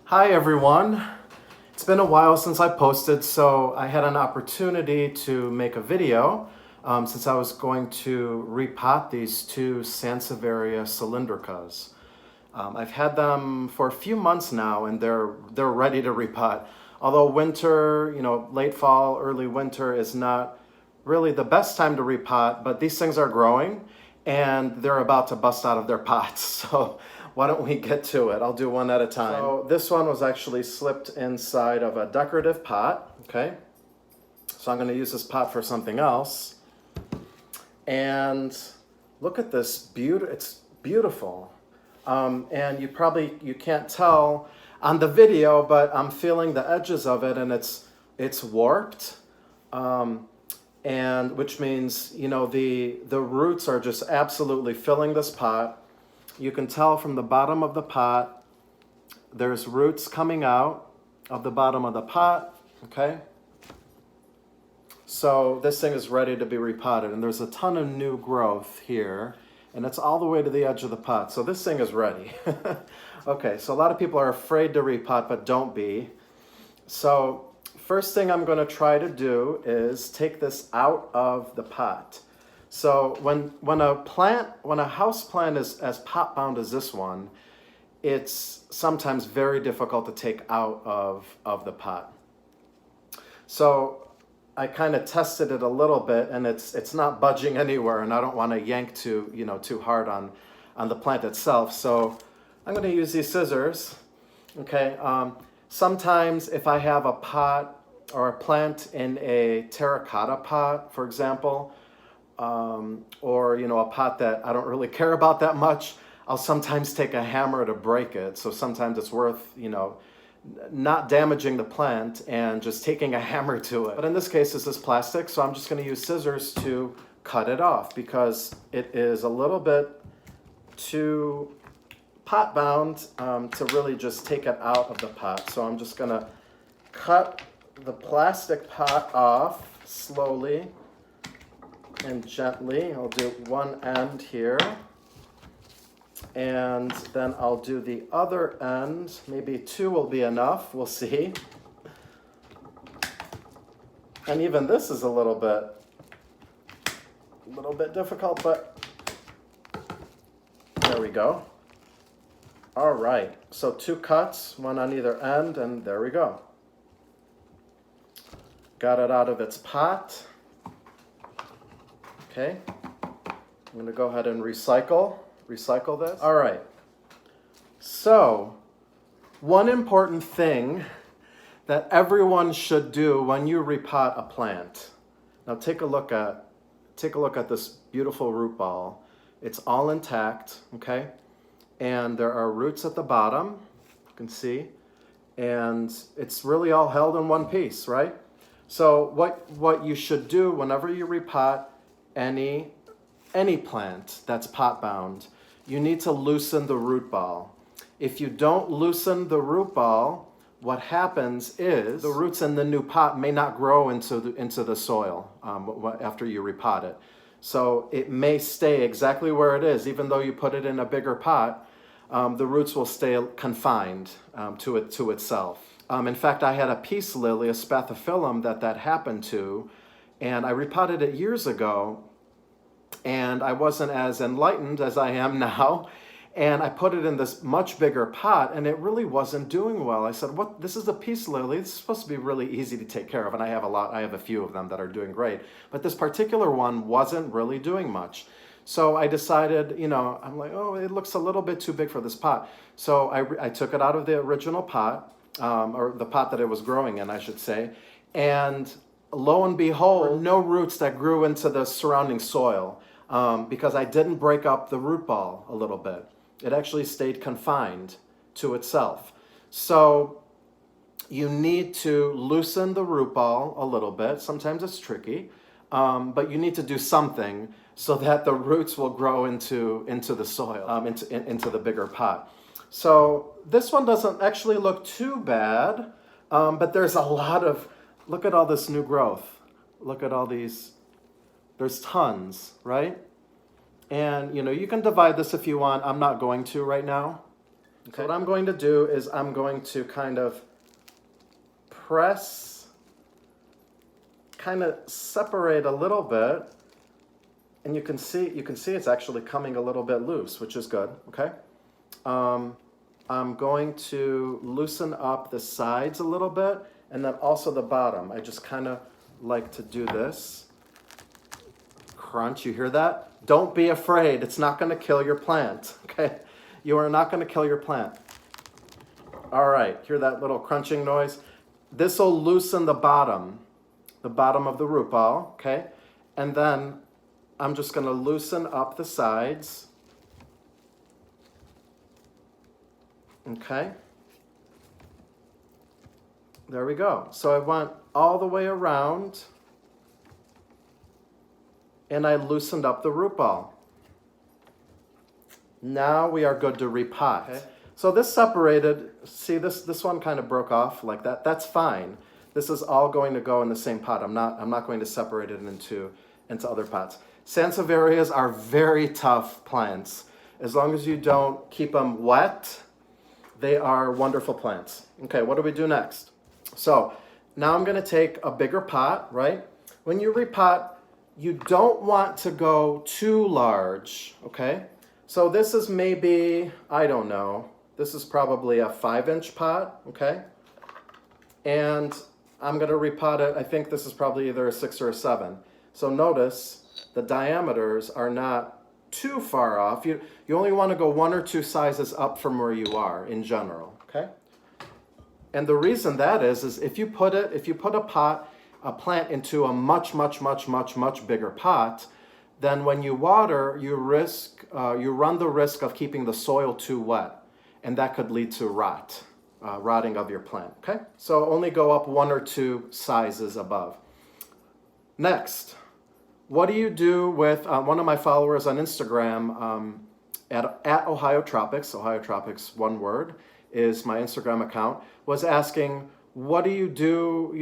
Hi everyone. It's been a while since I posted, so I had an opportunity to make a video since I was going to repot these two Sansevieria Cylindricas. I've had them for a few months now and they're ready to repot. Although winter, late fall, early winter is not really the best time to repot, but these things are growing and they're about to bust out of their pots. So why don't we get to it? I'll do one at a time. So this one was actually slipped inside of a decorative pot, okay? So I'm gonna use this pot for something else. And look at this, it's beautiful. And you can't tell on the video, but I'm feeling the edges of it and it's warped. And which means, the roots are just absolutely filling this pot. You can tell from the bottom of the pot, there's roots coming out of the bottom of the pot, okay? So this thing is ready to be repotted, and there's a ton of new growth here, and it's all the way to the edge of the pot. So this thing is ready. Okay, so a lot of people are afraid to repot, but don't be. So first thing I'm gonna try to do is take this out of the pot. So when a house plant is as pot bound as this one, it's sometimes very difficult to take out of the pot. So I kind of tested it a little bit and it's not budging anywhere, and I don't want to yank too hard on the plant itself. So I'm going to use these scissors. Okay. Sometimes if I have a pot or a plant in a terracotta pot, for example, or a pot that I don't really care about that much, I'll sometimes take a hammer to break it. So sometimes it's worth not damaging the plant and just taking a hammer to it. But in this case, this is plastic, so I'm just going to use scissors to cut it off because it is a little bit too pot bound to really just take it out of the pot. So I'm just going to cut the plastic pot off slowly and gently. I'll do one end here, and then I'll do the other end. Maybe two will be enough, we'll see. And even this is a little bit difficult, but there we go. All right, so two cuts, one on either end, and there we go. Got it out of its pot. Okay, I'm going to go ahead and recycle this. All right, so one important thing that everyone should do when you repot a plant. Now take a look at this beautiful root ball. It's all intact, okay? And there are roots at the bottom, you can see, and it's really all held in one piece, right? So what you should do whenever you repot any plant that's pot bound, you need to loosen the root ball. If you don't loosen the root ball, what happens is the roots in the new pot may not grow into the soil after you repot it. So it may stay exactly where it is, even though you put it in a bigger pot. The roots will stay confined to itself. In fact, I had a peace lily, a spathiphyllum, that happened to, and I repotted it years ago, and I wasn't as enlightened as I am now, and I put it in this much bigger pot, and it really wasn't doing well. I said, "What? This is a peace lily. This is supposed to be really easy to take care of," and I have a few of them that are doing great, but this particular one wasn't really doing much. So I decided, I'm like, oh, it looks a little bit too big for this pot. So I took it out of the original pot, or the pot that it was growing in, I should say, and lo and behold, no roots that grew into the surrounding soil because I didn't break up the root ball a little bit. It actually stayed confined to itself. So you need to loosen the root ball a little bit. Sometimes it's tricky, but you need to do something so that the roots will grow into the soil, into the bigger pot. So this one doesn't actually look too bad, but there's a lot of, look at all this new growth. Look at all these, there's tons, right? And you can divide this if you want. I'm not going to right now. Okay. So what I'm going to do is I'm going to kind of press, kind of separate a little bit, and you can see it's actually coming a little bit loose, which is good. Okay. I'm going to loosen up the sides a little bit, and then also the bottom. I just kind of like to do this. Crunch, you hear that? Don't be afraid. It's not going to kill your plant. Okay. You are not going to kill your plant. All right, hear that little crunching noise? This will loosen the bottom of the root ball, okay? And then I'm just going to loosen up the sides. Okay? There we go. So I went all the way around, and I loosened up the root ball. Now we are good to repot. Okay. So this separated, see this one kind of broke off like that. That's fine. This is all going to go in the same pot. I'm not going to separate it into other pots. Sansevierias are very tough plants. As long as you don't keep them wet, they are wonderful plants. Okay, what do we do next? So now I'm going to take a bigger pot, right? When you repot, you don't want to go too large, okay? So this is maybe, I don't know, this is probably a 5-inch pot, okay? And I'm going to repot it. I think this is probably either a 6 or a 7. So notice the diameters are not too far off. You only want to go 1 or 2 sizes up from where you are in general, okay? And the reason that is if you put a plant into a much bigger pot, then when you water, you run the risk of keeping the soil too wet, and that could lead to rotting of your plant, okay? So only go up 1 or 2 sizes above. Next, what do you do with, one of my followers on Instagram, at Ohio Tropics, one word, is my Instagram account, was asking, what do you do,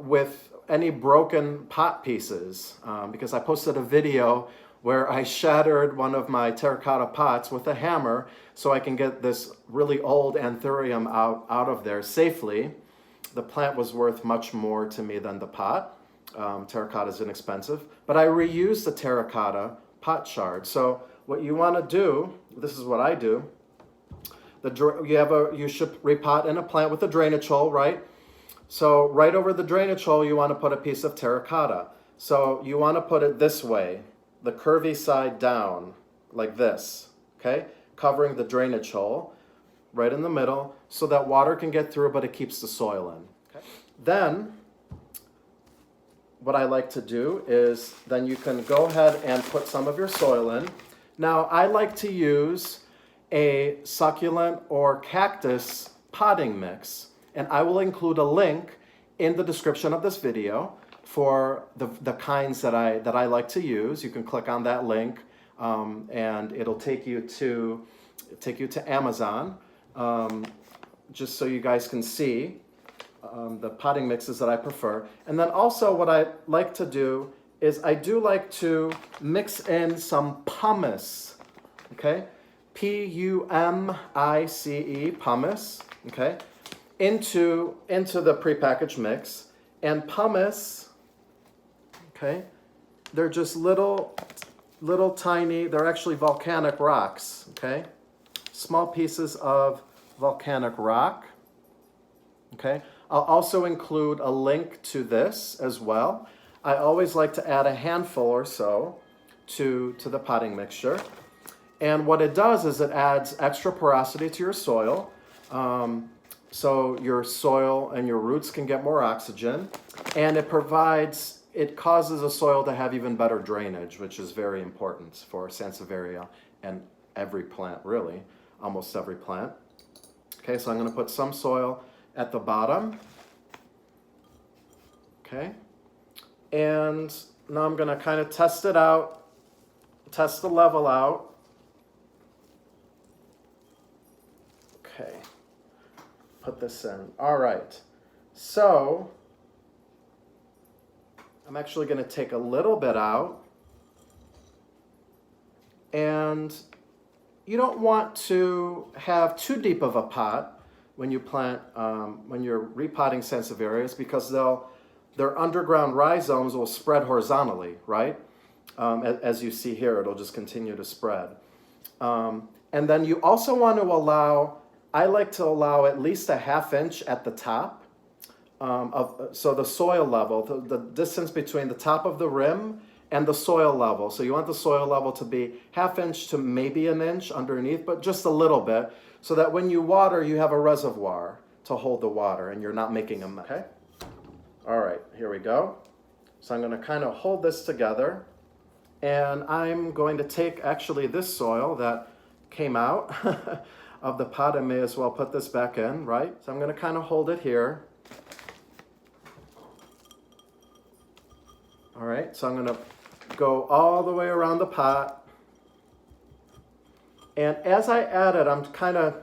with any broken pot pieces? Because I posted a video where I shattered one of my terracotta pots with a hammer so I can get this really old anthurium out of there safely. The plant was worth much more to me than the pot. Terracotta is inexpensive, but I reused the terracotta pot shard. So what you want to do, this is what I do. You should repot in a plant with a drainage hole, right? So right over the drainage hole, you want to put a piece of terracotta. So you want to put it this way, the curvy side down, like this, okay? Covering the drainage hole right in the middle so that water can get through, but it keeps the soil in. Okay. Then what I like to do is then you can go ahead and put some of your soil in. Now I like to use a succulent or cactus potting mix, and I will include a link in the description of this video for the kinds that I like to use. You can click on that link, and it'll take you to Amazon, just so you guys can see the potting mixes that I prefer. And then also what I like to do is I do like to mix in some pumice, okay? P-U-M-I-C-E, pumice, okay? Into the prepackaged mix. And pumice, okay, they're just little tiny, they're actually volcanic rocks, okay? Small pieces of volcanic rock, okay? I'll also include a link to this as well. I always like to add a handful or so to the potting mixture. And what it does is it adds extra porosity to your soil. So your soil and your roots can get more oxygen. And it causes a soil to have even better drainage, which is very important for Sansevieria and every plant, really, almost every plant. Okay, so I'm going to put some soil at the bottom. Okay, and now I'm going to kind of test it out, test the level out. Okay, put this in. All right, so I'm actually going to take a little bit out, and you don't want to have too deep of a pot when you plant, when you're repotting Sansevierias, because their underground rhizomes will spread horizontally, right? As you see here, it'll just continue to spread. And then you also want to allow, I like to allow at least a ½ inch at the top. So the soil level, the distance between the top of the rim and the soil level. So you want the soil level to be ½ inch to maybe an inch underneath, but just a little bit, so that when you water, you have a reservoir to hold the water and you're not making a mess. Okay? All right, here we go. So I'm going to kind of hold this together, and I'm going to take actually this soil that came out of the pot. I may as well put this back in, right? So I'm going to kind of hold it here. All right, so I'm going to go all the way around the pot. And as I add it, I'm kind of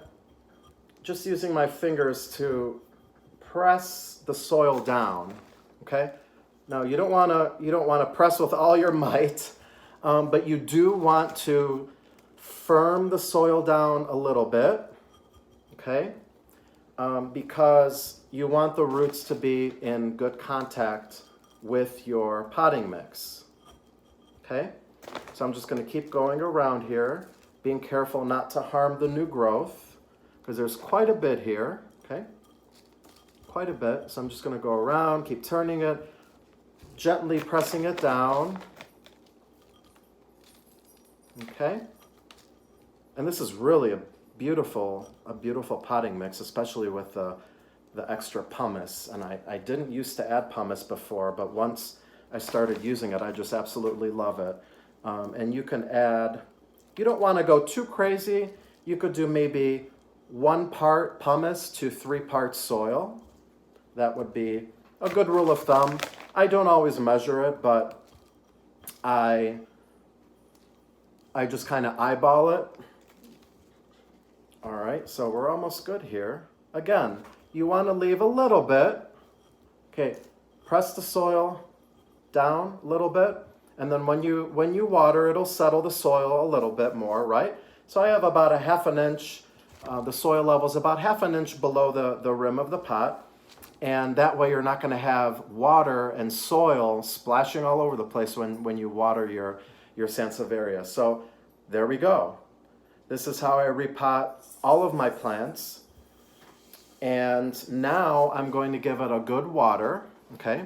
just using my fingers to press the soil down, okay? Now you don't want to press with all your might, but you do want to firm the soil down a little bit, okay? Because you want the roots to be in good contact with your potting mix. Okay, so I'm just going to keep going around here, being careful not to harm the new growth, because there's quite a bit here, okay? Quite a bit. So I'm just going to go around, keep turning it, gently pressing it down. Okay? And this is really a beautiful potting mix, especially with the extra pumice. And I didn't used to add pumice before, but once I started using it, I just absolutely love it. And you can add, you don't want to go too crazy. You could do maybe 1 part pumice to 3 parts soil. That would be a good rule of thumb. I don't always measure it, but I just kind of eyeball it. All right, so we're almost good here. Again, you want to leave a little bit. Okay, press the soil down a little bit, and then when you water, it'll settle the soil a little bit more, right? So I have about a ½ inch, the soil level is about ½ inch below the rim of the pot, and that way you're not going to have water and soil splashing all over the place when you water your Sansevieria. So there we go. This is how I repot all of my plants. And now I'm going to give it a good water, okay?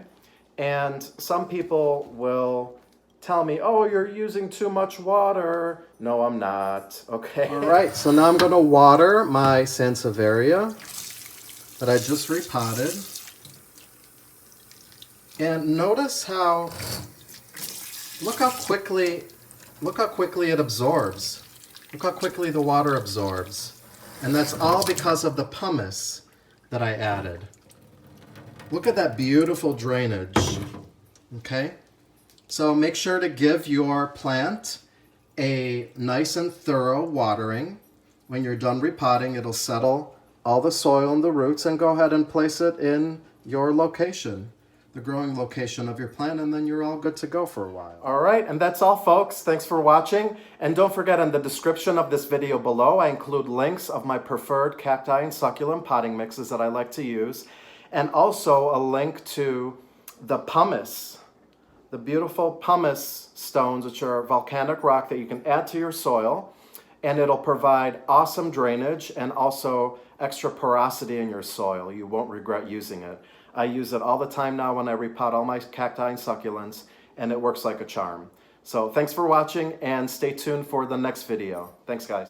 And some people will tell me, oh, you're using too much water. No, I'm not, okay? All right, so now I'm going to water my Sansevieria that I just repotted. And notice how, look how quickly it absorbs. Look how quickly the water absorbs. And that's all because of the pumice that I added. Look at that beautiful drainage, okay? So make sure to give your plant a nice and thorough watering. When you're done repotting, it'll settle all the soil and the roots, and go ahead and place it in your location, the growing location of your plant, and then you're all good to go for a while. All right, and that's all, folks. Thanks for watching. And don't forget, in the description of this video below, I include links of my preferred cacti and succulent potting mixes that I like to use, and also a link to the pumice, the beautiful pumice stones, which are volcanic rock that you can add to your soil, and it'll provide awesome drainage and also extra porosity in your soil. You won't regret using it. I use it all the time now when I repot all my cacti and succulents, and it works like a charm. So thanks for watching, and stay tuned for the next video. Thanks, guys.